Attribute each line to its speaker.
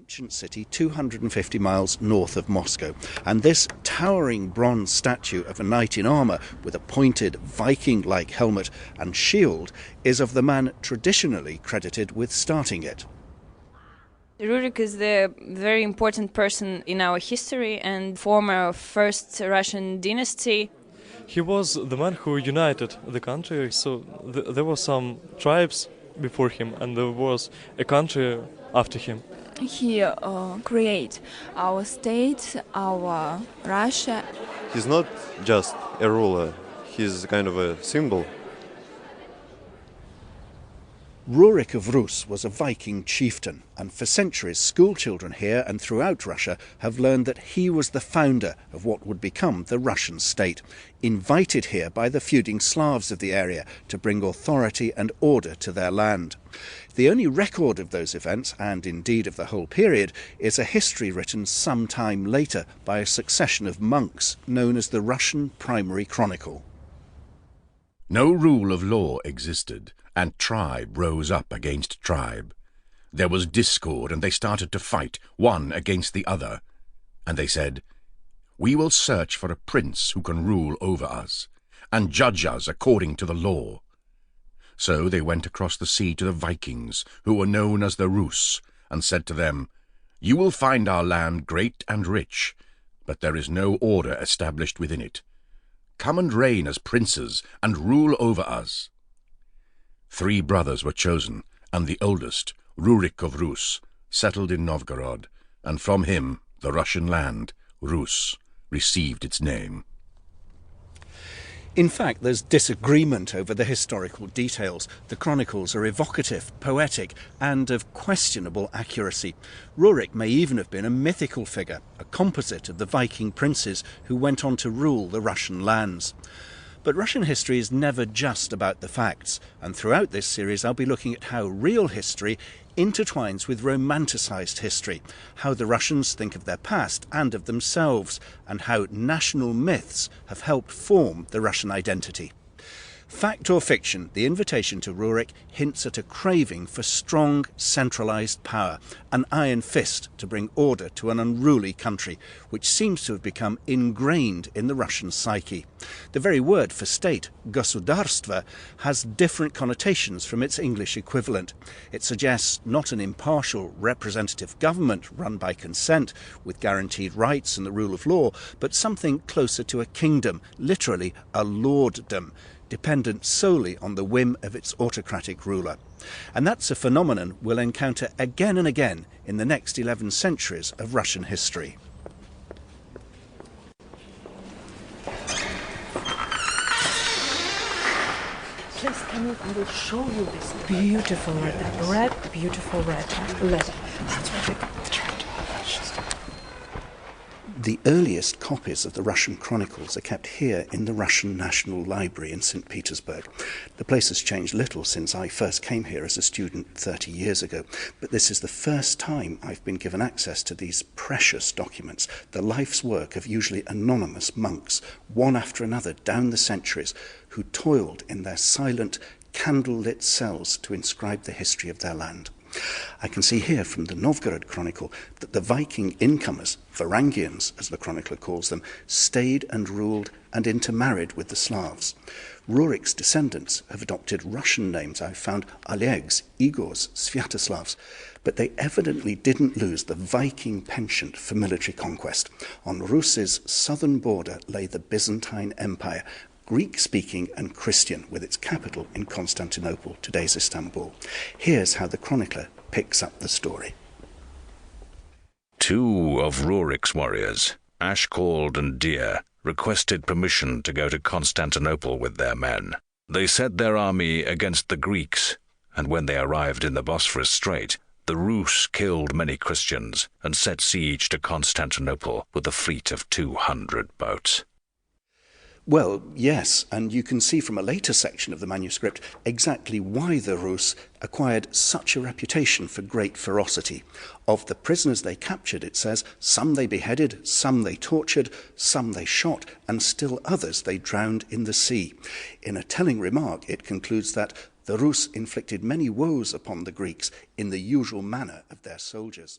Speaker 1: ancient city 250 miles north of Moscow, and this towering bronze statue of a knight in armour with a pointed Viking-like helmet and shield is of the man traditionally credited with starting it.
Speaker 2: Rurik is the very important person in our history and former first Russian dynasty.
Speaker 3: He was the man who united the country, so there were some tribes before him and there was a country after him.
Speaker 4: He created our state, our Russia.
Speaker 5: He's not just a ruler, he's kind of a symbol.
Speaker 1: Rurik of Rus was a Viking chieftain, and for centuries schoolchildren here and throughout Russia have learned that he was the founder of what would become the Russian state, invited here by the feuding Slavs of the area to bring authority and order to their land. The only record of those events, and indeed of the whole period, is a history written some time later by a succession of monks known as the Russian Primary Chronicle.
Speaker 6: No rule of law existed, and tribe rose up against tribe. There was discord, and they started to fight, one against the other. And they said, "We will search for a prince who can rule over us, and judge us according to the law." So they went across the sea to the Vikings, who were known as the Rus, and said to them, "You will find our land great and rich, but there is no order established within it. Come and reign as princes, and rule over us." 3 brothers were chosen, and the oldest, Rurik of Rus, settled in Novgorod, and from him the Russian land, Rus, received its name.
Speaker 1: In fact, there's disagreement over the historical details. The chronicles are evocative, poetic, and of questionable accuracy. Rurik may even have been a mythical figure, a composite of the Viking princes who went on to rule the Russian lands. But Russian history is never just about the facts, and throughout this series I'll be looking at how real history intertwines with romanticised history, how the Russians think of their past and of themselves, and how national myths have helped form the Russian identity. Fact or fiction, the invitation to Rurik hints at a craving for strong, centralised power, an iron fist to bring order to an unruly country, which seems to have become ingrained in the Russian psyche. The very word for state, государство, has different connotations from its English equivalent. It suggests not an impartial representative government run by consent, with guaranteed rights and the rule of law, but something closer to a kingdom, literally a lorddom, dependent solely on the whim of its autocratic ruler. And that's a phenomenon we'll encounter again and again in the next 11 centuries of Russian history.
Speaker 7: Please come in, I will show you this beautiful red, beautiful red letter. That's very good.
Speaker 1: The earliest copies of the Russian chronicles are kept here in the Russian National Library in St. Petersburg. The place has changed little since I first came here as a student 30 years ago, but this is the first time I've been given access to these precious documents, the life's work of usually anonymous monks, one after another down the centuries, who toiled in their silent, candle-lit cells to inscribe the history of their land. I can see here from the Novgorod Chronicle that the Viking incomers, Varangians as the chronicler calls them, stayed and ruled and intermarried with the Slavs. Rurik's descendants have adopted Russian names. I've found Olegs, Igors, Sviatoslavs, but they evidently didn't lose the Viking penchant for military conquest. On Rus's southern border lay the Byzantine Empire, Greek-speaking and Christian, with its capital in Constantinople, today's Istanbul. Here's how the chronicler picks up the story.
Speaker 8: 2 of Rurik's warriors, Ashkald and Deer, requested permission to go to Constantinople with their men. They set their army against the Greeks, and when they arrived in the Bosphorus Strait, the Rus killed many Christians and set siege to Constantinople with a fleet of 200 boats.
Speaker 1: Well, yes, and you can see from a later section of the manuscript exactly why the Rus acquired such a reputation for great ferocity. Of the prisoners they captured, it says, some they beheaded, some they tortured, some they shot, and still others they drowned in the sea. In a telling remark, it concludes that the Rus inflicted many woes upon the Greeks in the usual manner of their soldiers.